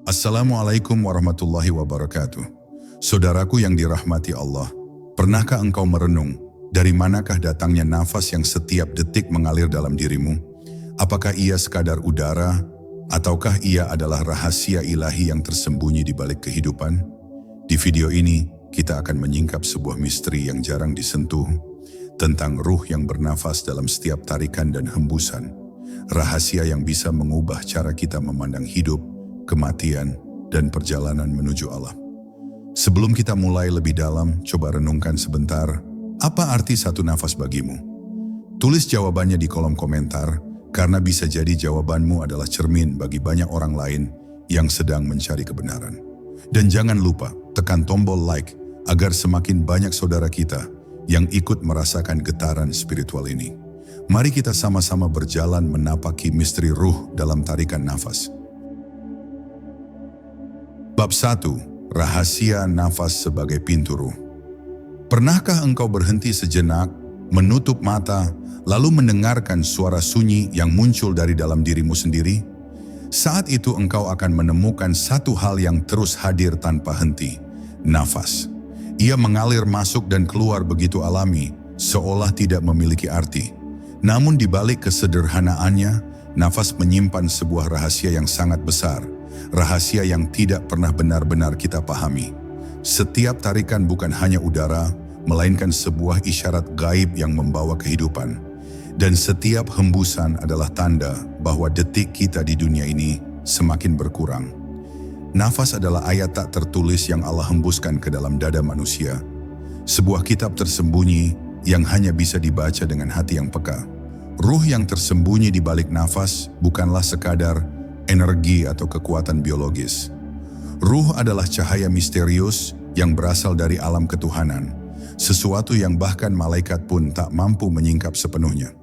Assalamualaikum warahmatullahi wabarakatuh. Saudaraku yang dirahmati Allah, pernahkah engkau merenung dari manakah datangnya nafas yang setiap detik mengalir dalam dirimu? Apakah ia sekadar udara, ataukah ia adalah rahasia ilahi yang tersembunyi di balik kehidupan? Di video ini, kita akan menyingkap sebuah misteri yang jarang disentuh, tentang ruh yang bernafas dalam setiap tarikan dan hembusan. Rahasia yang bisa mengubah cara kita memandang hidup, kematian, dan perjalanan menuju Allah. Sebelum kita mulai lebih dalam, coba renungkan sebentar, apa arti satu nafas bagimu? Tulis jawabannya di kolom komentar, karena bisa jadi jawabanmu adalah cermin bagi banyak orang lain yang sedang mencari kebenaran. Dan jangan lupa, tekan tombol like, agar semakin banyak saudara kita yang ikut merasakan getaran spiritual ini. Mari kita sama-sama berjalan menapaki misteri ruh dalam tarikan nafas. Bab 1. Rahasia nafas sebagai pintu ruh. Pernahkah engkau berhenti sejenak, menutup mata, lalu mendengarkan suara sunyi yang muncul dari dalam dirimu sendiri? Saat itu engkau akan menemukan satu hal yang terus hadir tanpa henti, nafas. Ia mengalir masuk dan keluar begitu alami, seolah tidak memiliki arti. Namun di balik kesederhanaannya, nafas menyimpan sebuah rahasia yang sangat besar. Rahasia yang tidak pernah benar-benar kita pahami. Setiap tarikan bukan hanya udara, melainkan sebuah isyarat gaib yang membawa kehidupan. Dan setiap hembusan adalah tanda bahwa detik kita di dunia ini semakin berkurang. Nafas adalah ayat tak tertulis yang Allah hembuskan ke dalam dada manusia. Sebuah kitab tersembunyi yang hanya bisa dibaca dengan hati yang peka. Ruh yang tersembunyi di balik nafas bukanlah sekadar energi atau kekuatan biologis. Ruh adalah cahaya misterius yang berasal dari alam ketuhanan, sesuatu yang bahkan malaikat pun tak mampu menyingkap sepenuhnya.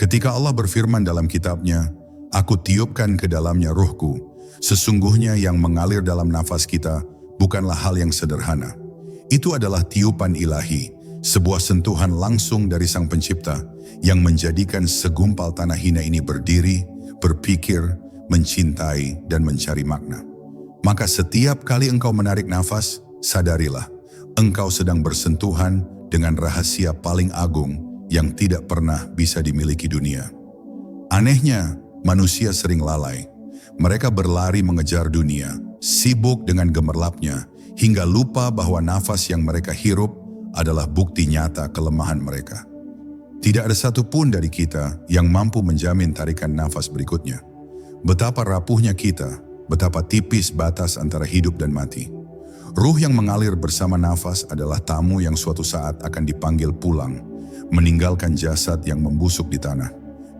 Ketika Allah berfirman dalam kitabnya, "Aku tiupkan ke dalamnya ruhku," sesungguhnya yang mengalir dalam nafas kita bukanlah hal yang sederhana. Itu adalah tiupan ilahi, sebuah sentuhan langsung dari Sang Pencipta yang menjadikan segumpal tanah hina ini berdiri, berpikir, mencintai, dan mencari makna. Maka setiap kali engkau menarik nafas, sadarilah, engkau sedang bersentuhan dengan rahasia paling agung yang tidak pernah bisa dimiliki dunia. Anehnya, manusia sering lalai. Mereka berlari mengejar dunia, sibuk dengan gemerlapnya, hingga lupa bahwa nafas yang mereka hirup adalah bukti nyata kelemahan mereka. Tidak ada satupun dari kita yang mampu menjamin tarikan nafas berikutnya. Betapa rapuhnya kita, betapa tipis batas antara hidup dan mati. Ruh yang mengalir bersama nafas adalah tamu yang suatu saat akan dipanggil pulang, meninggalkan jasad yang membusuk di tanah.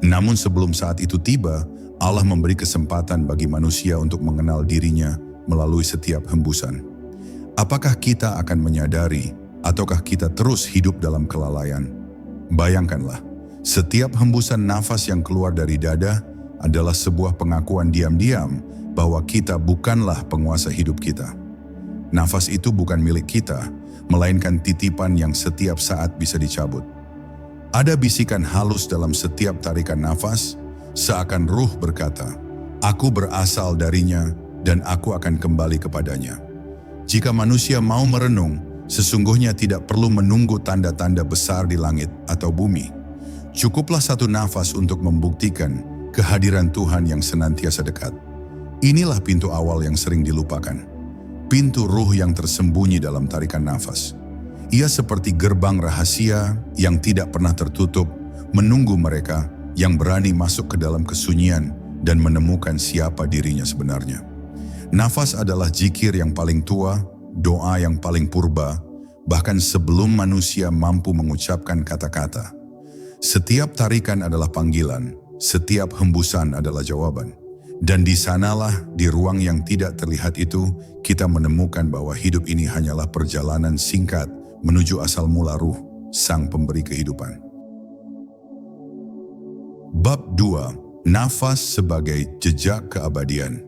Namun sebelum saat itu tiba, Allah memberi kesempatan bagi manusia untuk mengenal dirinya melalui setiap hembusan. Apakah kita akan menyadari, ataukah kita terus hidup dalam kelalaian? Bayangkanlah, setiap hembusan nafas yang keluar dari dada adalah sebuah pengakuan diam-diam bahwa kita bukanlah penguasa hidup kita. Nafas itu bukan milik kita, melainkan titipan yang setiap saat bisa dicabut. Ada bisikan halus dalam setiap tarikan nafas, seakan ruh berkata, "Aku berasal darinya dan aku akan kembali kepadanya." Jika manusia mau merenung, sesungguhnya tidak perlu menunggu tanda-tanda besar di langit atau bumi. Cukuplah satu nafas untuk membuktikan kehadiran Tuhan yang senantiasa dekat. Inilah pintu awal yang sering dilupakan. Pintu ruh yang tersembunyi dalam tarikan nafas. Ia seperti gerbang rahasia yang tidak pernah tertutup, menunggu mereka yang berani masuk ke dalam kesunyian dan menemukan siapa dirinya sebenarnya. Nafas adalah zikir yang paling tua, doa yang paling purba, bahkan sebelum manusia mampu mengucapkan kata-kata. Setiap tarikan adalah panggilan, setiap hembusan adalah jawaban. Dan di sanalah, di ruang yang tidak terlihat itu, kita menemukan bahwa hidup ini hanyalah perjalanan singkat menuju asal mula ruh, Sang Pemberi kehidupan. Bab 2. Nafas sebagai jejak keabadian.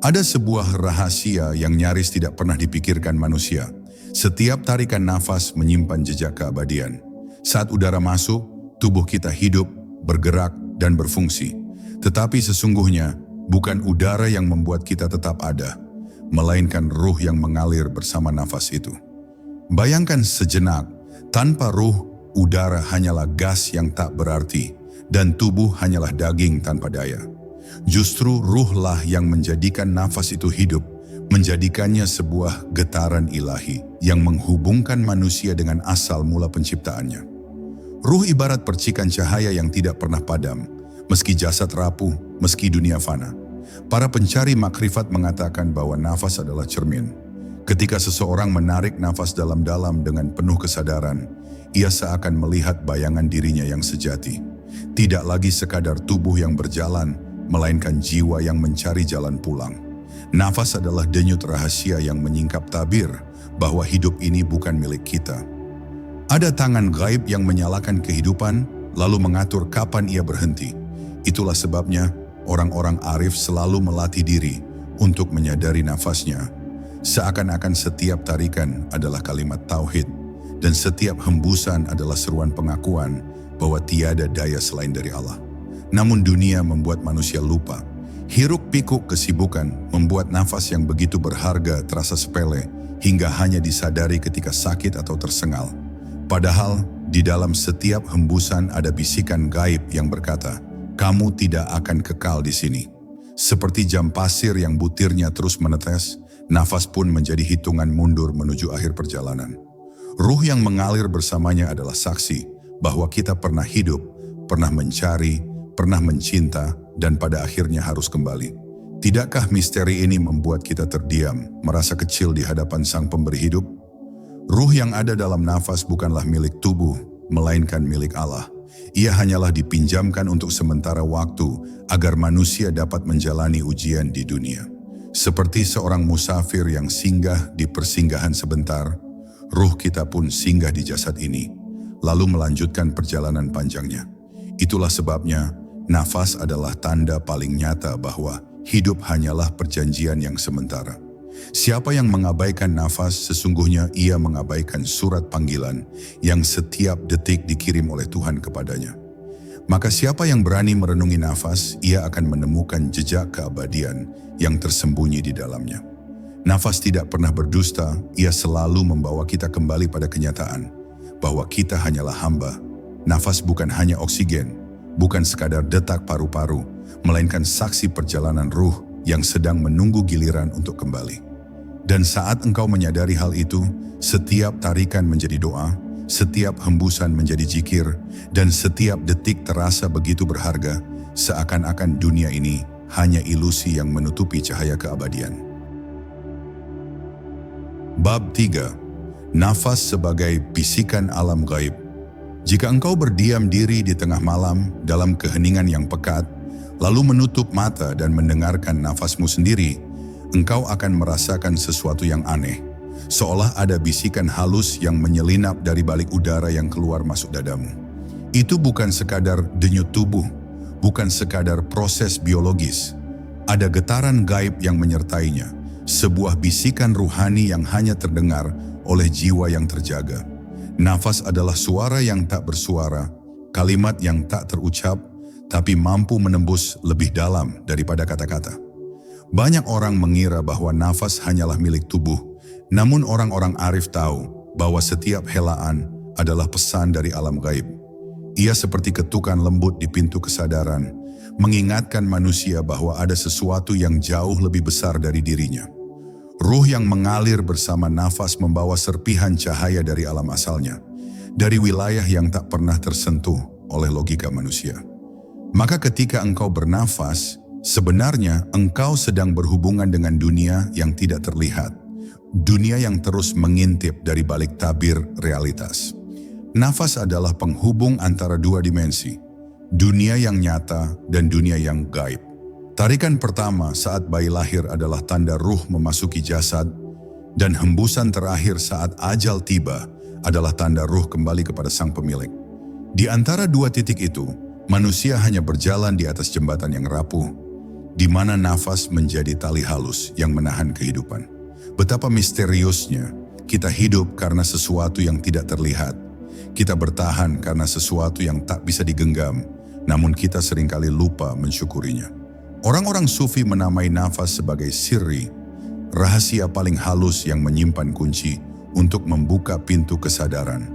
Ada sebuah rahasia yang nyaris tidak pernah dipikirkan manusia. Setiap tarikan nafas menyimpan jejak keabadian. Saat udara masuk, tubuh kita hidup, bergerak, dan berfungsi. Tetapi sesungguhnya, bukan udara yang membuat kita tetap ada, melainkan ruh yang mengalir bersama nafas itu. Bayangkan sejenak, tanpa ruh, udara hanyalah gas yang tak berarti, dan tubuh hanyalah daging tanpa daya. Justru ruhlah yang menjadikan nafas itu hidup, menjadikannya sebuah getaran ilahi yang menghubungkan manusia dengan asal mula penciptaannya. Ruh ibarat percikan cahaya yang tidak pernah padam, meski jasad rapuh, meski dunia fana. Para pencari makrifat mengatakan bahwa nafas adalah cermin. Ketika seseorang menarik nafas dalam-dalam dengan penuh kesadaran, ia seakan melihat bayangan dirinya yang sejati. Tidak lagi sekadar tubuh yang berjalan, melainkan jiwa yang mencari jalan pulang. Nafas adalah denyut rahasia yang menyingkap tabir bahwa hidup ini bukan milik kita. Ada tangan gaib yang menyalakan kehidupan, lalu mengatur kapan ia berhenti. Itulah sebabnya orang-orang arif selalu melatih diri untuk menyadari nafasnya. Seakan-akan setiap tarikan adalah kalimat tauhid, dan setiap hembusan adalah seruan pengakuan bahwa tiada daya selain dari Allah. Namun dunia membuat manusia lupa. Hiruk-pikuk kesibukan membuat nafas yang begitu berharga terasa sepele hingga hanya disadari ketika sakit atau tersengal. Padahal di dalam setiap hembusan ada bisikan gaib yang berkata, "Kamu tidak akan kekal di sini." Seperti jam pasir yang butirnya terus menetes, nafas pun menjadi hitungan mundur menuju akhir perjalanan. Ruh yang mengalir bersamanya adalah saksi bahwa kita pernah hidup, pernah mencari, pernah mencinta, dan pada akhirnya harus kembali. Tidakkah misteri ini membuat kita terdiam, merasa kecil di hadapan Sang Pemberi hidup? Ruh yang ada dalam nafas bukanlah milik tubuh, melainkan milik Allah. Ia hanyalah dipinjamkan untuk sementara waktu agar manusia dapat menjalani ujian di dunia. Seperti seorang musafir yang singgah di persinggahan sebentar, ruh kita pun singgah di jasad ini, lalu melanjutkan perjalanan panjangnya. Itulah sebabnya nafas adalah tanda paling nyata bahwa hidup hanyalah perjanjian yang sementara. Siapa yang mengabaikan nafas, sesungguhnya ia mengabaikan surat panggilan yang setiap detik dikirim oleh Tuhan kepadanya. Maka siapa yang berani merenungi nafas, ia akan menemukan jejak keabadian yang tersembunyi di dalamnya. Nafas tidak pernah berdusta, ia selalu membawa kita kembali pada kenyataan bahwa kita hanyalah hamba. Nafas bukan hanya oksigen, bukan sekadar detak paru-paru, melainkan saksi perjalanan ruh yang sedang menunggu giliran untuk kembali. Dan saat engkau menyadari hal itu, setiap tarikan menjadi doa, setiap hembusan menjadi zikir, dan setiap detik terasa begitu berharga, seakan-akan dunia ini hanya ilusi yang menutupi cahaya keabadian. Bab 3. Nafas sebagai bisikan alam gaib. Jika engkau berdiam diri di tengah malam dalam keheningan yang pekat, lalu menutup mata dan mendengarkan nafasmu sendiri, engkau akan merasakan sesuatu yang aneh, seolah ada bisikan halus yang menyelinap dari balik udara yang keluar masuk dadamu. Itu bukan sekadar denyut tubuh, bukan sekadar proses biologis. Ada getaran gaib yang menyertainya, sebuah bisikan ruhani yang hanya terdengar oleh jiwa yang terjaga. Nafas adalah suara yang tak bersuara, kalimat yang tak terucap, tapi mampu menembus lebih dalam daripada kata-kata. Banyak orang mengira bahwa nafas hanyalah milik tubuh, namun orang-orang arif tahu bahwa setiap helaan adalah pesan dari alam gaib. Ia seperti ketukan lembut di pintu kesadaran, mengingatkan manusia bahwa ada sesuatu yang jauh lebih besar dari dirinya. Ruh yang mengalir bersama nafas membawa serpihan cahaya dari alam asalnya, dari wilayah yang tak pernah tersentuh oleh logika manusia. Maka ketika engkau bernafas, sebenarnya engkau sedang berhubungan dengan dunia yang tidak terlihat, dunia yang terus mengintip dari balik tabir realitas. Nafas adalah penghubung antara dua dimensi, dunia yang nyata dan dunia yang gaib. Tarikan pertama saat bayi lahir adalah tanda ruh memasuki jasad, dan hembusan terakhir saat ajal tiba adalah tanda ruh kembali kepada sang pemilik. Di antara dua titik itu, manusia hanya berjalan di atas jembatan yang rapuh, di mana nafas menjadi tali halus yang menahan kehidupan. Betapa misteriusnya, kita hidup karena sesuatu yang tidak terlihat. Kita bertahan karena sesuatu yang tak bisa digenggam, namun kita seringkali lupa mensyukurinya. Orang-orang sufi menamai nafas sebagai sirri, rahasia paling halus yang menyimpan kunci untuk membuka pintu kesadaran.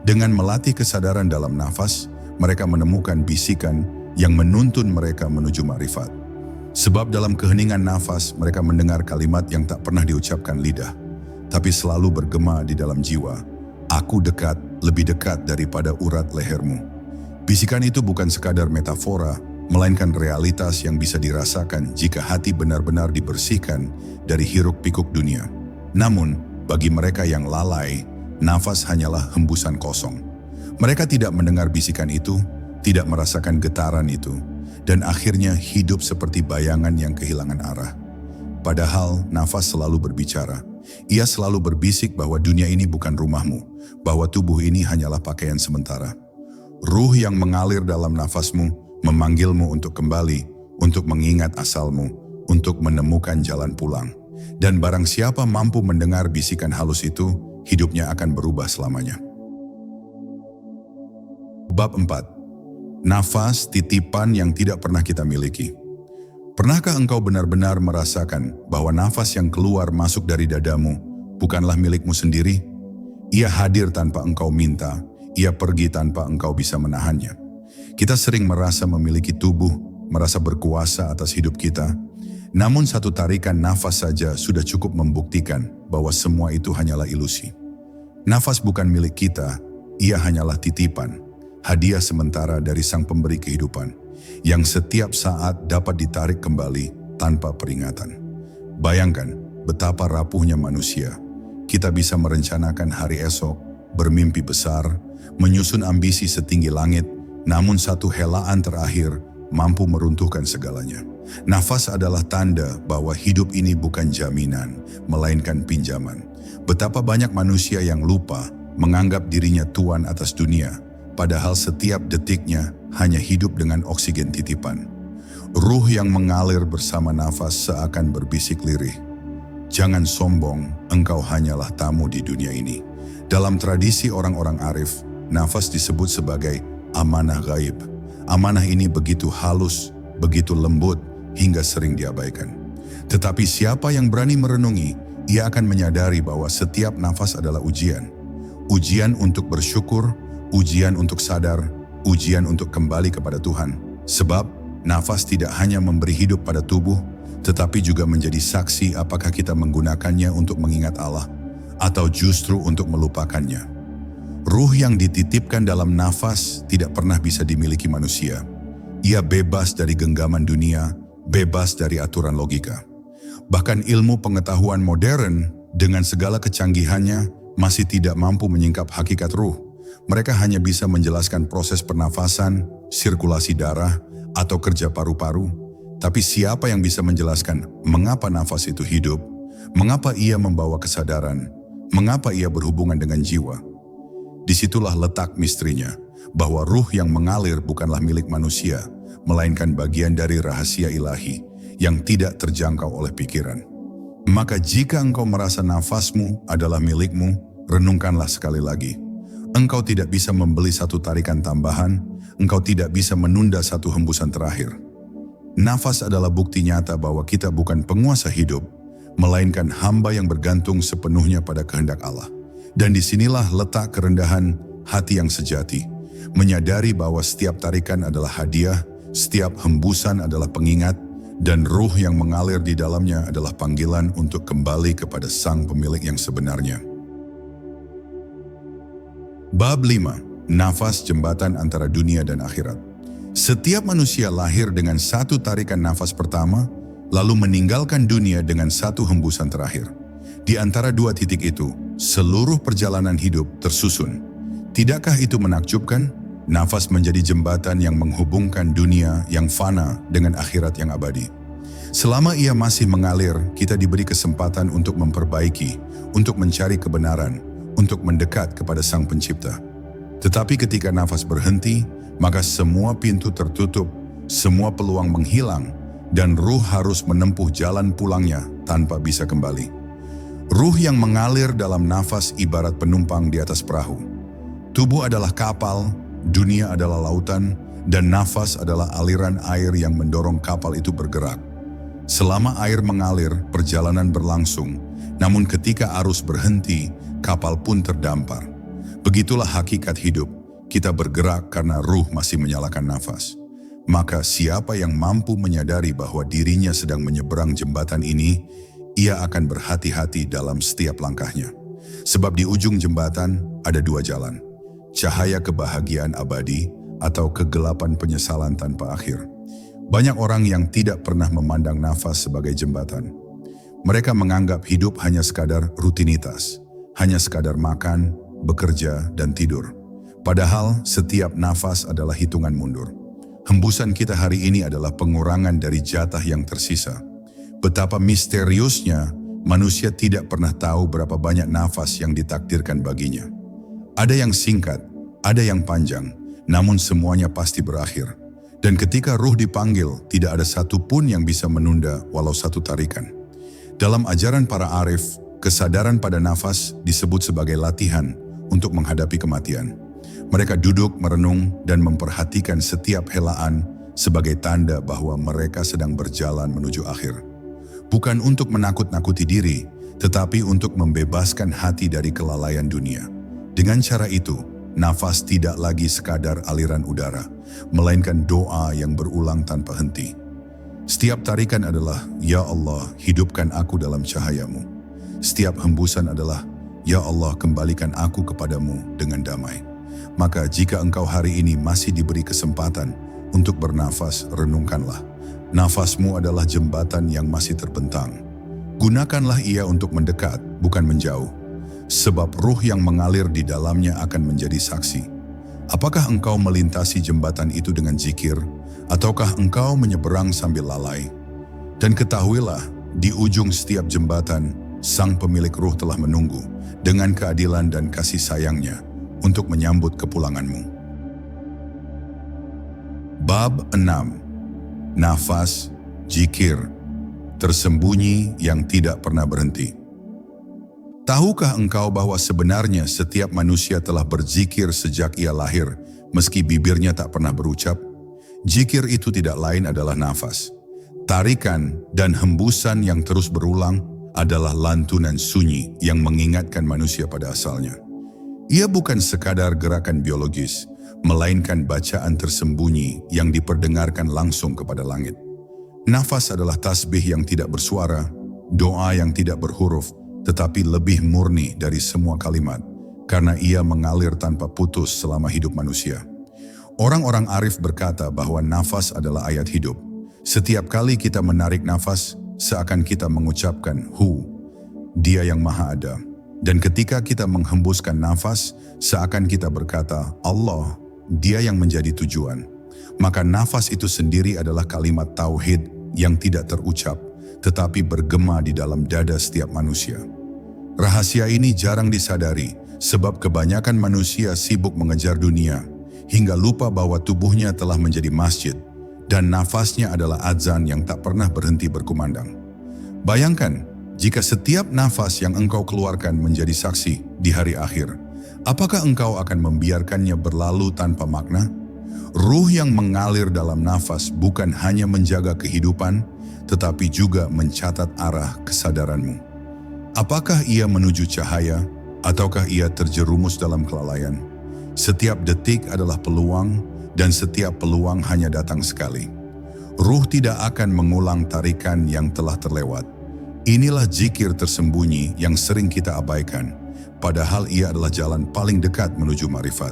Dengan melatih kesadaran dalam nafas, mereka menemukan bisikan yang menuntun mereka menuju makrifat. Sebab dalam keheningan nafas, mereka mendengar kalimat yang tak pernah diucapkan lidah, tapi selalu bergema di dalam jiwa. Aku dekat, lebih dekat daripada urat lehermu. Bisikan itu bukan sekadar metafora, melainkan realitas yang bisa dirasakan jika hati benar-benar dibersihkan dari hiruk-pikuk dunia. Namun, bagi mereka yang lalai, nafas hanyalah hembusan kosong. Mereka tidak mendengar bisikan itu, tidak merasakan getaran itu, dan akhirnya hidup seperti bayangan yang kehilangan arah. Padahal nafas selalu berbicara. Ia selalu berbisik bahwa dunia ini bukan rumahmu, bahwa tubuh ini hanyalah pakaian sementara. Ruh yang mengalir dalam nafasmu memanggilmu untuk kembali, untuk mengingat asalmu, untuk menemukan jalan pulang. Dan barang siapa mampu mendengar bisikan halus itu, hidupnya akan berubah selamanya. Bab 4. Nafas titipan yang tidak pernah kita miliki. Pernahkah engkau benar-benar merasakan bahwa nafas yang keluar masuk dari dadamu bukanlah milikmu sendiri? Ia hadir tanpa engkau minta, ia pergi tanpa engkau bisa menahannya. Kita sering merasa memiliki tubuh, merasa berkuasa atas hidup kita. Namun satu tarikan nafas saja sudah cukup membuktikan bahwa semua itu hanyalah ilusi. Nafas bukan milik kita, ia hanyalah titipan, hadiah sementara dari Sang Pemberi kehidupan, yang setiap saat dapat ditarik kembali tanpa peringatan. Bayangkan betapa rapuhnya manusia. Kita bisa merencanakan hari esok, bermimpi besar, menyusun ambisi setinggi langit, namun satu helaan terakhir mampu meruntuhkan segalanya. Nafas adalah tanda bahwa hidup ini bukan jaminan, melainkan pinjaman. Betapa banyak manusia yang lupa menganggap dirinya tuan atas dunia, padahal setiap detiknya hanya hidup dengan oksigen titipan. Ruh yang mengalir bersama nafas seakan berbisik lirih. Jangan sombong, engkau hanyalah tamu di dunia ini. Dalam tradisi orang-orang arif, nafas disebut sebagai amanah gaib. Amanah ini begitu halus, begitu lembut, hingga sering diabaikan. Tetapi siapa yang berani merenungi, ia akan menyadari bahwa setiap nafas adalah ujian. Ujian untuk bersyukur, ujian untuk sadar, ujian untuk kembali kepada Tuhan. Sebab nafas tidak hanya memberi hidup pada tubuh, tetapi juga menjadi saksi apakah kita menggunakannya untuk mengingat Allah, atau justru untuk melupakannya. Ruh yang dititipkan dalam nafas tidak pernah bisa dimiliki manusia. Ia bebas dari genggaman dunia, bebas dari aturan logika. Bahkan ilmu pengetahuan modern dengan segala kecanggihannya masih tidak mampu menyingkap hakikat ruh. Mereka hanya bisa menjelaskan proses pernafasan, sirkulasi darah, atau kerja paru-paru. Tapi siapa yang bisa menjelaskan mengapa nafas itu hidup, mengapa ia membawa kesadaran, mengapa ia berhubungan dengan jiwa? Disitulah letak misterinya, bahwa ruh yang mengalir bukanlah milik manusia, melainkan bagian dari rahasia ilahi yang tidak terjangkau oleh pikiran. Maka jika engkau merasa nafasmu adalah milikmu, renungkanlah sekali lagi. Engkau tidak bisa membeli satu tarikan tambahan, engkau tidak bisa menunda satu hembusan terakhir. Nafas adalah bukti nyata bahwa kita bukan penguasa hidup, melainkan hamba yang bergantung sepenuhnya pada kehendak Allah. Dan disinilah letak kerendahan hati yang sejati, menyadari bahwa setiap tarikan adalah hadiah, setiap hembusan adalah pengingat, dan ruh yang mengalir di dalamnya adalah panggilan untuk kembali kepada Sang Pemilik yang sebenarnya. Bab 5. Nafas jembatan antara dunia dan akhirat. Setiap manusia lahir dengan satu tarikan nafas pertama, lalu meninggalkan dunia dengan satu hembusan terakhir. Di antara dua titik itu, seluruh perjalanan hidup tersusun. Tidakkah itu menakjubkan? Nafas menjadi jembatan yang menghubungkan dunia yang fana dengan akhirat yang abadi. Selama ia masih mengalir, kita diberi kesempatan untuk memperbaiki, untuk mencari kebenaran, untuk mendekat kepada Sang Pencipta. Tetapi ketika nafas berhenti, maka semua pintu tertutup, semua peluang menghilang, dan ruh harus menempuh jalan pulangnya tanpa bisa kembali. Ruh yang mengalir dalam nafas ibarat penumpang di atas perahu. Tubuh adalah kapal, dunia adalah lautan, dan nafas adalah aliran air yang mendorong kapal itu bergerak. Selama air mengalir, perjalanan berlangsung, namun ketika arus berhenti, kapal pun terdampar. Begitulah hakikat hidup, kita bergerak karena ruh masih menyalakan nafas. Maka siapa yang mampu menyadari bahwa dirinya sedang menyeberang jembatan ini, ia akan berhati-hati dalam setiap langkahnya. Sebab di ujung jembatan ada dua jalan, cahaya kebahagiaan abadi atau kegelapan penyesalan tanpa akhir. Banyak orang yang tidak pernah memandang nafas sebagai jembatan. Mereka menganggap hidup hanya sekadar rutinitas, hanya sekadar makan, bekerja, dan tidur. Padahal setiap nafas adalah hitungan mundur. Hembusan kita hari ini adalah pengurangan dari jatah yang tersisa. Betapa misteriusnya manusia tidak pernah tahu berapa banyak nafas yang ditakdirkan baginya. Ada yang singkat, ada yang panjang, namun semuanya pasti berakhir. Dan ketika ruh dipanggil, tidak ada satupun yang bisa menunda walau satu tarikan. Dalam ajaran para arif, kesadaran pada nafas disebut sebagai latihan untuk menghadapi kematian. Mereka duduk merenung dan memperhatikan setiap helaan sebagai tanda bahwa mereka sedang berjalan menuju akhir. Bukan untuk menakut-nakuti diri, tetapi untuk membebaskan hati dari kelalaian dunia. Dengan cara itu, nafas tidak lagi sekadar aliran udara, melainkan doa yang berulang tanpa henti. Setiap tarikan adalah, Ya Allah, hidupkan aku dalam cahayamu. Setiap hembusan adalah, Ya Allah, kembalikan aku kepadamu dengan damai. Maka jika engkau hari ini masih diberi kesempatan untuk bernafas, renungkanlah. Nafasmu adalah jembatan yang masih terbentang. Gunakanlah ia untuk mendekat, bukan menjauh. Sebab ruh yang mengalir di dalamnya akan menjadi saksi. Apakah engkau melintasi jembatan itu dengan zikir, ataukah engkau menyeberang sambil lalai? Dan ketahuilah, di ujung setiap jembatan, Sang Pemilik Ruh telah menunggu dengan keadilan dan kasih sayangnya untuk menyambut kepulanganmu. Bab 6. Nafas, zikir, tersembunyi yang tidak pernah berhenti. Tahukah engkau bahwa sebenarnya setiap manusia telah berzikir sejak ia lahir, meski bibirnya tak pernah berucap? Zikir itu tidak lain adalah nafas. Tarikan dan hembusan yang terus berulang adalah lantunan sunyi yang mengingatkan manusia pada asalnya. Ia bukan sekadar gerakan biologis, melainkan bacaan tersembunyi yang diperdengarkan langsung kepada langit. Nafas adalah tasbih yang tidak bersuara, doa yang tidak berhuruf, tetapi lebih murni dari semua kalimat, karena ia mengalir tanpa putus selama hidup manusia. Orang-orang arif berkata bahwa nafas adalah ayat hidup. Setiap kali kita menarik nafas, seakan kita mengucapkan, Hu, Dia yang Maha Ada. Dan ketika kita menghembuskan nafas, seakan kita berkata, Allah, Dia yang menjadi tujuan. Maka nafas itu sendiri adalah kalimat tauhid yang tidak terucap, tetapi bergema di dalam dada setiap manusia. Rahasia ini jarang disadari, sebab kebanyakan manusia sibuk mengejar dunia, hingga lupa bahwa tubuhnya telah menjadi masjid, dan nafasnya adalah azan yang tak pernah berhenti berkumandang. Bayangkan, jika setiap nafas yang engkau keluarkan menjadi saksi di hari akhir, apakah engkau akan membiarkannya berlalu tanpa makna? Ruh yang mengalir dalam nafas bukan hanya menjaga kehidupan, tetapi juga mencatat arah kesadaranmu. Apakah ia menuju cahaya, ataukah ia terjerumus dalam kelalaian? Setiap detik adalah peluang, dan setiap peluang hanya datang sekali. Ruh tidak akan mengulang tarikan yang telah terlewat. Inilah zikir tersembunyi yang sering kita abaikan, padahal ia adalah jalan paling dekat menuju ma'rifat.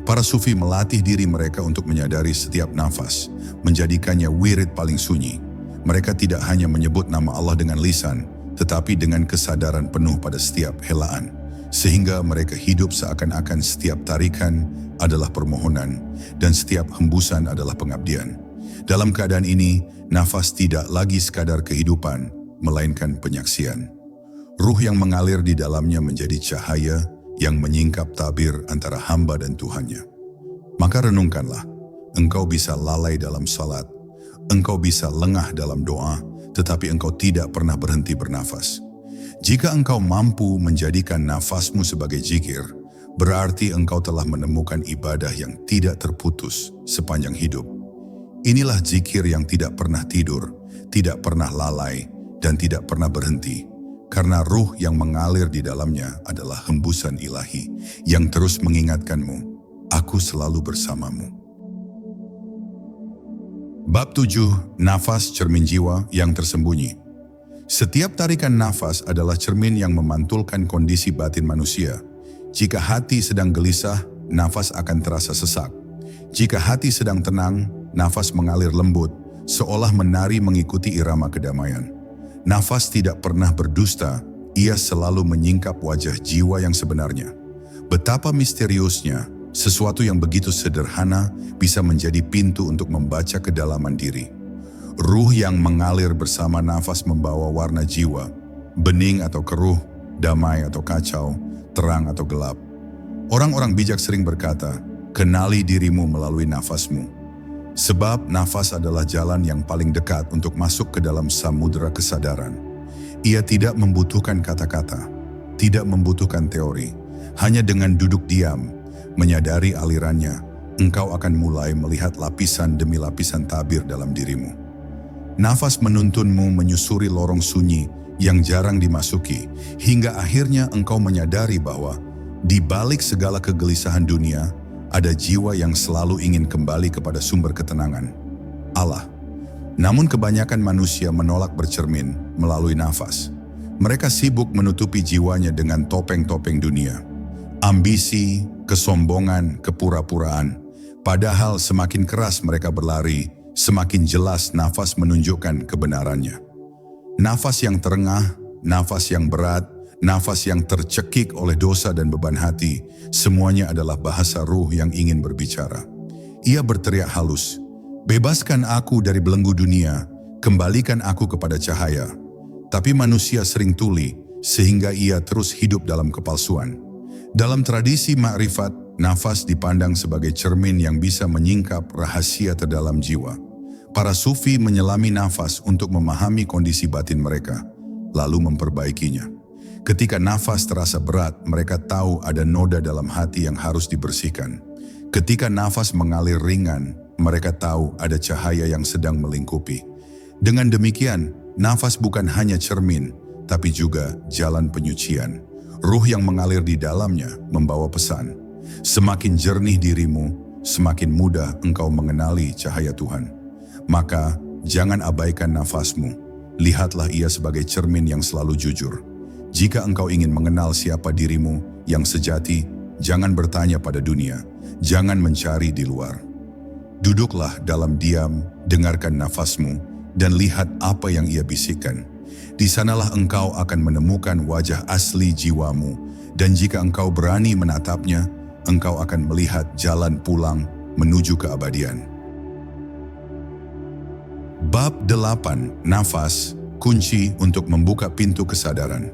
Para sufi melatih diri mereka untuk menyadari setiap nafas, menjadikannya wirid paling sunyi. Mereka tidak hanya menyebut nama Allah dengan lisan, tetapi dengan kesadaran penuh pada setiap helaan. Sehingga mereka hidup seakan-akan setiap tarikan adalah permohonan, dan setiap hembusan adalah pengabdian. Dalam keadaan ini, nafas tidak lagi sekadar kehidupan, melainkan penyaksian. Ruh yang mengalir di dalamnya menjadi cahaya yang menyingkap tabir antara hamba dan Tuhannya. Maka renungkanlah, engkau bisa lalai dalam salat, engkau bisa lengah dalam doa, tetapi engkau tidak pernah berhenti bernafas. Jika engkau mampu menjadikan nafasmu sebagai zikir, berarti engkau telah menemukan ibadah yang tidak terputus sepanjang hidup. Inilah zikir yang tidak pernah tidur, tidak pernah lalai, dan tidak pernah berhenti. Karena ruh yang mengalir di dalamnya adalah hembusan ilahi yang terus mengingatkanmu, aku selalu bersamamu. Bab 7, nafas cermin jiwa yang tersembunyi. Setiap tarikan nafas adalah cermin yang memantulkan kondisi batin manusia. Jika hati sedang gelisah, nafas akan terasa sesak. Jika hati sedang tenang, nafas mengalir lembut, seolah menari mengikuti irama kedamaian. Nafas tidak pernah berdusta, ia selalu menyingkap wajah jiwa yang sebenarnya. Betapa misteriusnya, sesuatu yang begitu sederhana bisa menjadi pintu untuk membaca kedalaman diri. Ruh yang mengalir bersama nafas membawa warna jiwa, bening atau keruh, damai atau kacau, terang atau gelap. Orang-orang bijak sering berkata, kenali dirimu melalui nafasmu. Sebab nafas adalah jalan yang paling dekat untuk masuk ke dalam samudera kesadaran. Ia tidak membutuhkan kata-kata, tidak membutuhkan teori. Hanya dengan duduk diam, menyadari alirannya, engkau akan mulai melihat lapisan demi lapisan tabir dalam dirimu. Nafas menuntunmu menyusuri lorong sunyi yang jarang dimasuki, hingga akhirnya engkau menyadari bahwa di balik segala kegelisahan dunia, ada jiwa yang selalu ingin kembali kepada sumber ketenangan, Allah. Namun kebanyakan manusia menolak bercermin melalui nafas. Mereka sibuk menutupi jiwanya dengan topeng-topeng dunia. Ambisi, kesombongan, kepura-puraan. Padahal semakin keras mereka berlari, semakin jelas nafas menunjukkan kebenarannya. Nafas yang terengah, nafas yang berat, nafas yang tercekik oleh dosa dan beban hati, semuanya adalah bahasa ruh yang ingin berbicara. Ia berteriak halus, bebaskan aku dari belenggu dunia, kembalikan aku kepada cahaya. Tapi manusia sering tuli, sehingga ia terus hidup dalam kepalsuan. Dalam tradisi makrifat, nafas dipandang sebagai cermin yang bisa menyingkap rahasia terdalam jiwa. Para sufi menyelami nafas untuk memahami kondisi batin mereka, lalu memperbaikinya. Ketika nafas terasa berat, mereka tahu ada noda dalam hati yang harus dibersihkan. Ketika nafas mengalir ringan, mereka tahu ada cahaya yang sedang melingkupi. Dengan demikian, nafas bukan hanya cermin, tapi juga jalan penyucian. Ruh yang mengalir di dalamnya membawa pesan. Semakin jernih dirimu, semakin mudah engkau mengenali cahaya Tuhan. Maka, jangan abaikan nafasmu. Lihatlah ia sebagai cermin yang selalu jujur. Jika engkau ingin mengenal siapa dirimu yang sejati, jangan bertanya pada dunia, jangan mencari di luar. Duduklah dalam diam, dengarkan nafasmu, dan lihat apa yang ia bisikkan. Di sanalah engkau akan menemukan wajah asli jiwamu, dan jika engkau berani menatapnya, engkau akan melihat jalan pulang menuju keabadian. Bab 8, nafas, kunci untuk membuka pintu kesadaran.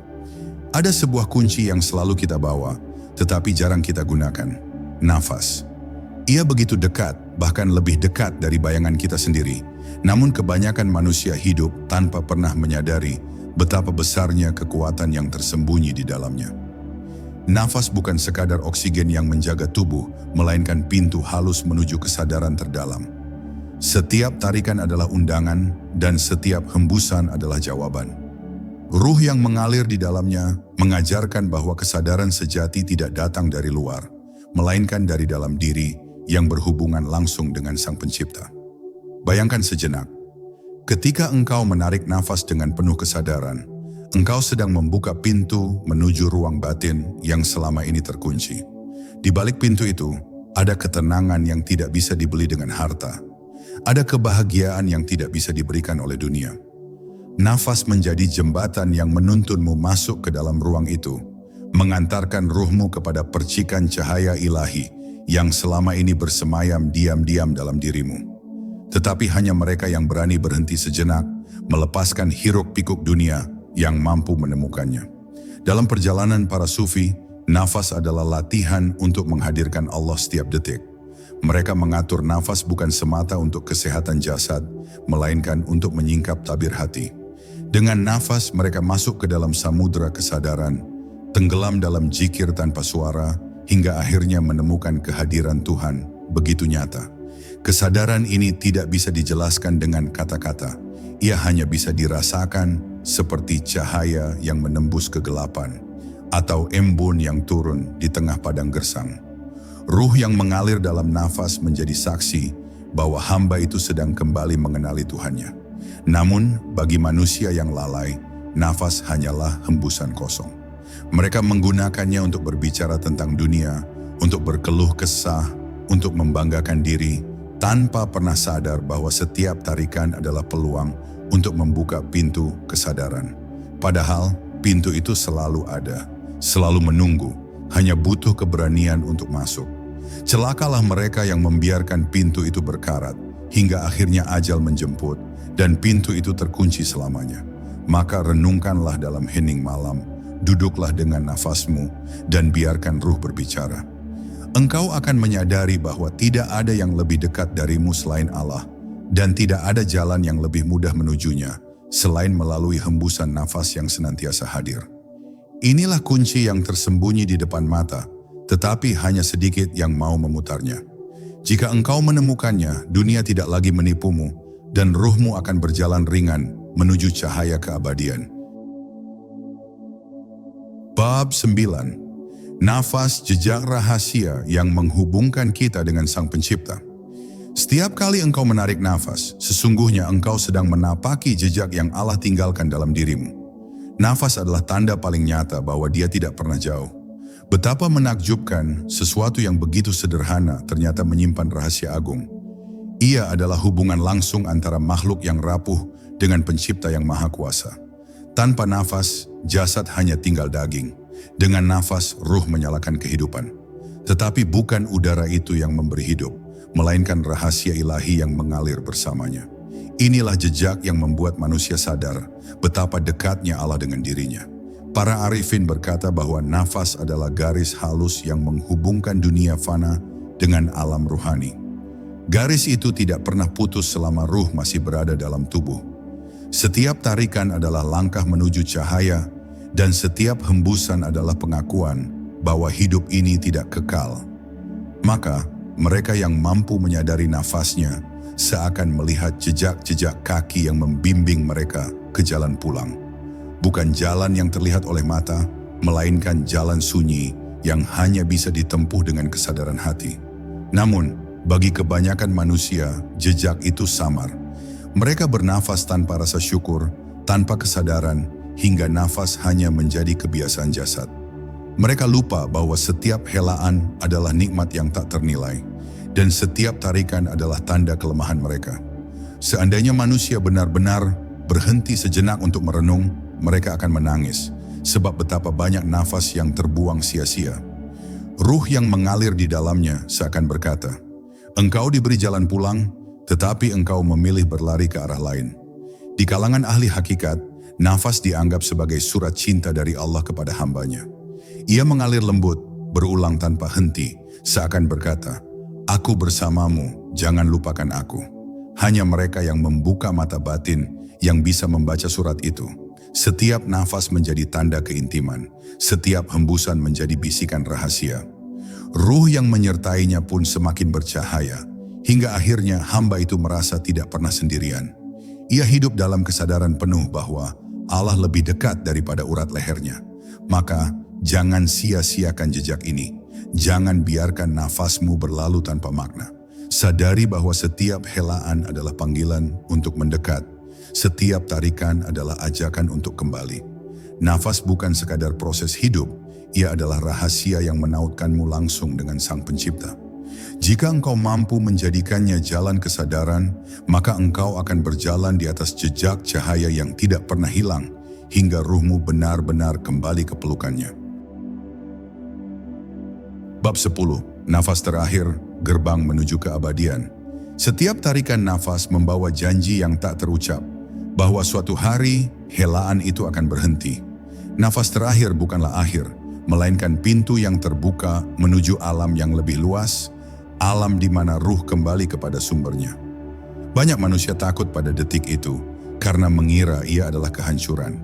Ada sebuah kunci yang selalu kita bawa, tetapi jarang kita gunakan. Nafas. Ia begitu dekat, bahkan lebih dekat dari bayangan kita sendiri. Namun kebanyakan manusia hidup tanpa pernah menyadari betapa besarnya kekuatan yang tersembunyi di dalamnya. Nafas bukan sekadar oksigen yang menjaga tubuh, melainkan pintu halus menuju kesadaran terdalam. Setiap tarikan adalah undangan, dan setiap hembusan adalah jawaban. Ruh yang mengalir di dalamnya mengajarkan bahwa kesadaran sejati tidak datang dari luar, melainkan dari dalam diri yang berhubungan langsung dengan Sang Pencipta. Bayangkan sejenak, ketika engkau menarik nafas dengan penuh kesadaran, engkau sedang membuka pintu menuju ruang batin yang selama ini terkunci. Di balik pintu itu, ada ketenangan yang tidak bisa dibeli dengan harta. Ada kebahagiaan yang tidak bisa diberikan oleh dunia. Nafas menjadi jembatan yang menuntunmu masuk ke dalam ruang itu, mengantarkan ruhmu kepada percikan cahaya ilahi yang selama ini bersemayam diam-diam dalam dirimu. Tetapi hanya mereka yang berani berhenti sejenak, melepaskan hiruk-pikuk dunia yang mampu menemukannya. Dalam perjalanan para sufi, nafas adalah latihan untuk menghadirkan Allah setiap detik. Mereka mengatur nafas bukan semata untuk kesehatan jasad, melainkan untuk menyingkap tabir hati. Dengan nafas mereka masuk ke dalam samudera kesadaran, tenggelam dalam zikir tanpa suara, hingga akhirnya menemukan kehadiran Tuhan begitu nyata. Kesadaran ini tidak bisa dijelaskan dengan kata-kata. ia hanya bisa dirasakan seperti cahaya yang menembus kegelapan, atau embun yang turun di tengah padang gersang. Ruh yang mengalir dalam nafas menjadi saksi bahwa hamba itu sedang kembali mengenali Tuhannya. Namun, bagi manusia yang lalai, nafas hanyalah hembusan kosong. Mereka menggunakannya untuk berbicara tentang dunia, untuk berkeluh kesah, untuk membanggakan diri, tanpa pernah sadar bahwa setiap tarikan adalah peluang untuk membuka pintu kesadaran. Padahal, pintu itu selalu ada, selalu menunggu, hanya butuh keberanian untuk masuk. Celakalah mereka yang membiarkan pintu itu berkarat, hingga akhirnya ajal menjemput, dan pintu itu terkunci selamanya. Maka renungkanlah dalam hening malam, duduklah dengan nafasmu, dan biarkan ruh berbicara. Engkau akan menyadari bahwa tidak ada yang lebih dekat darimu selain Allah, dan tidak ada jalan yang lebih mudah menujunya, selain melalui hembusan nafas yang senantiasa hadir. Inilah kunci yang tersembunyi di depan mata, tetapi hanya sedikit yang mau memutarnya. Jika engkau menemukannya, dunia tidak lagi menipumu, dan ruhmu akan berjalan ringan menuju cahaya keabadian. Bab 9. Nafas, jejak rahasia yang menghubungkan kita dengan Sang Pencipta. Setiap kali engkau menarik nafas, sesungguhnya engkau sedang menapaki jejak yang Allah tinggalkan dalam dirimu. Nafas adalah tanda paling nyata bahwa Dia tidak pernah jauh. Betapa menakjubkan, sesuatu yang begitu sederhana ternyata menyimpan rahasia agung. Ia adalah hubungan langsung antara makhluk yang rapuh dengan Pencipta yang Maha Kuasa. Tanpa nafas, jasad hanya tinggal daging. Dengan nafas, ruh menyalakan kehidupan. Tetapi bukan udara itu yang memberi hidup, melainkan rahasia ilahi yang mengalir bersamanya. Inilah jejak yang membuat manusia sadar betapa dekatnya Allah dengan dirinya. Para arifin berkata bahwa nafas adalah garis halus yang menghubungkan dunia fana dengan alam ruhani. Garis itu tidak pernah putus selama ruh masih berada dalam tubuh. Setiap tarikan adalah langkah menuju cahaya, dan setiap hembusan adalah pengakuan bahwa hidup ini tidak kekal. Maka, mereka yang mampu menyadari nafasnya seakan melihat jejak-jejak kaki yang membimbing mereka ke jalan pulang. Bukan jalan yang terlihat oleh mata, melainkan jalan sunyi yang hanya bisa ditempuh dengan kesadaran hati. Namun, bagi kebanyakan manusia, jejak itu samar. Mereka bernafas tanpa rasa syukur, tanpa kesadaran, hingga nafas hanya menjadi kebiasaan jasad. Mereka lupa bahwa setiap helaan adalah nikmat yang tak ternilai, dan setiap tarikan adalah tanda kelemahan mereka. Seandainya manusia benar-benar berhenti sejenak untuk merenung, mereka akan menangis, sebab betapa banyak nafas yang terbuang sia-sia. Ruh yang mengalir di dalamnya seakan berkata, "Engkau diberi jalan pulang, tetapi engkau memilih berlari ke arah lain." Di kalangan ahli hakikat, nafas dianggap sebagai surat cinta dari Allah kepada hambanya. Ia mengalir lembut, berulang tanpa henti, seakan berkata, "Aku bersamamu, jangan lupakan aku." Hanya mereka yang membuka mata batin yang bisa membaca surat itu. Setiap nafas menjadi tanda keintiman, setiap hembusan menjadi bisikan rahasia. Ruh yang menyertainya pun semakin bercahaya, hingga akhirnya hamba itu merasa tidak pernah sendirian. Ia hidup dalam kesadaran penuh bahwa Allah lebih dekat daripada urat lehernya. Maka jangan sia-siakan jejak ini. Jangan biarkan nafasmu berlalu tanpa makna. Sadari bahwa setiap helaan adalah panggilan untuk mendekat. Setiap tarikan adalah ajakan untuk kembali. Nafas bukan sekadar proses hidup, ia adalah rahasia yang menautkanmu langsung dengan Sang Pencipta. Jika engkau mampu menjadikannya jalan kesadaran, maka engkau akan berjalan di atas jejak cahaya yang tidak pernah hilang, hingga ruhmu benar-benar kembali ke pelukannya. Bab 10. Nafas terakhir, gerbang menuju keabadian. Setiap tarikan nafas membawa janji yang tak terucap, bahwa suatu hari helaan itu akan berhenti. Nafas terakhir bukanlah akhir, melainkan pintu yang terbuka menuju alam yang lebih luas, alam di mana ruh kembali kepada sumbernya. Banyak manusia takut pada detik itu, karena mengira ia adalah kehancuran.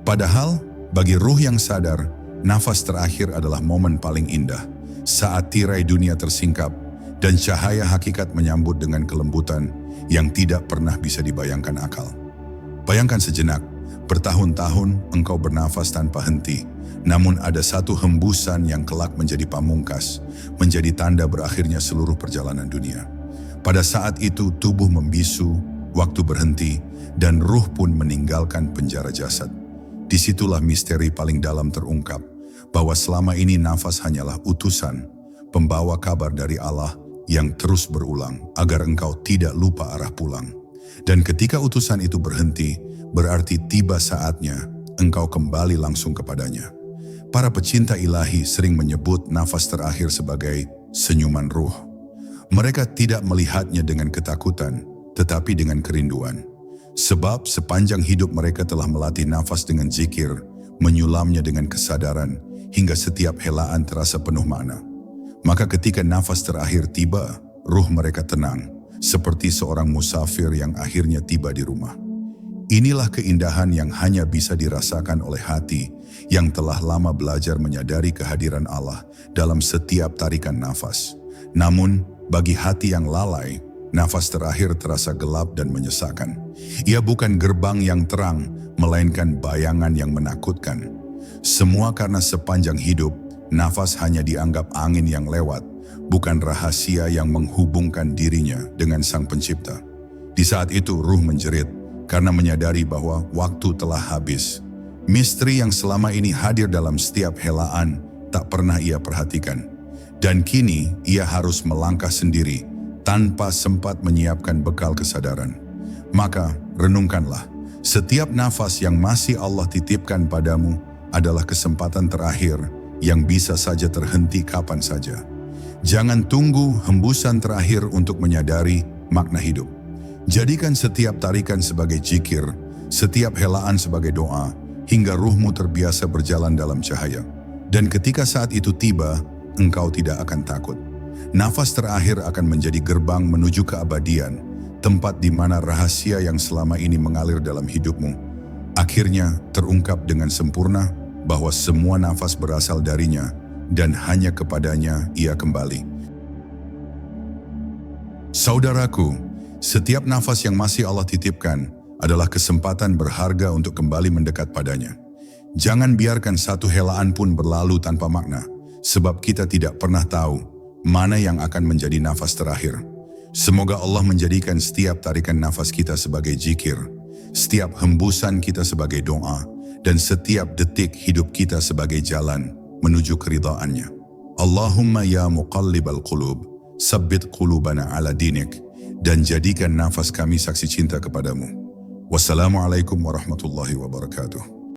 Padahal, bagi ruh yang sadar, nafas terakhir adalah momen paling indah, saat tirai dunia tersingkap, dan cahaya hakikat menyambut dengan kelembutan yang tidak pernah bisa dibayangkan akal. Bayangkan sejenak, bertahun-tahun engkau bernafas tanpa henti, namun ada satu hembusan yang kelak menjadi pamungkas, menjadi tanda berakhirnya seluruh perjalanan dunia. Pada saat itu tubuh membisu, waktu berhenti, dan ruh pun meninggalkan penjara jasad. Disitulah misteri paling dalam terungkap, bahwa selama ini nafas hanyalah utusan, pembawa kabar dari Allah yang terus berulang agar engkau tidak lupa arah pulang. Dan ketika utusan itu berhenti, berarti tiba saatnya engkau kembali langsung kepadanya. Para pecinta ilahi sering menyebut nafas terakhir sebagai senyuman ruh. Mereka tidak melihatnya dengan ketakutan, tetapi dengan kerinduan. Sebab sepanjang hidup mereka telah melatih nafas dengan zikir, menyulamnya dengan kesadaran, hingga setiap helaan terasa penuh makna. Maka ketika nafas terakhir tiba, ruh mereka tenang, seperti seorang musafir yang akhirnya tiba di rumah. Inilah keindahan yang hanya bisa dirasakan oleh hati yang telah lama belajar menyadari kehadiran Allah dalam setiap tarikan nafas. Namun, bagi hati yang lalai, nafas terakhir terasa gelap dan menyesakan. Ia bukan gerbang yang terang, melainkan bayangan yang menakutkan. Semua karena sepanjang hidup, nafas hanya dianggap angin yang lewat, bukan rahasia yang menghubungkan dirinya dengan Sang Pencipta. Di saat itu ruh menjerit, karena menyadari bahwa waktu telah habis. Misteri yang selama ini hadir dalam setiap helaan tak pernah ia perhatikan. Dan kini ia harus melangkah sendiri tanpa sempat menyiapkan bekal kesadaran. Maka renungkanlah, setiap nafas yang masih Allah titipkan padamu adalah kesempatan terakhir yang bisa saja terhenti kapan saja. Jangan tunggu hembusan terakhir untuk menyadari makna hidup. Jadikan setiap tarikan sebagai zikir, setiap helaan sebagai doa, hingga ruhmu terbiasa berjalan dalam cahaya. Dan ketika saat itu tiba, engkau tidak akan takut. Nafas terakhir akan menjadi gerbang menuju keabadian, tempat di mana rahasia yang selama ini mengalir dalam hidupmu akhirnya terungkap dengan sempurna, bahwa semua nafas berasal darinya dan hanya kepadanya ia kembali. Saudaraku, setiap nafas yang masih Allah titipkan adalah kesempatan berharga untuk kembali mendekat padanya. Jangan biarkan satu helaan pun berlalu tanpa makna, sebab kita tidak pernah tahu mana yang akan menjadi nafas terakhir. Semoga Allah menjadikan setiap tarikan nafas kita sebagai zikir, setiap hembusan kita sebagai doa, dan setiap detik hidup kita sebagai jalan menuju keridhaannya. Allahumma ya muqallibal qulub, sabbit qulubana ala dinik, dan jadikan nafas kami saksi cinta kepadamu. Wassalamualaikum warahmatullahi wabarakatuh.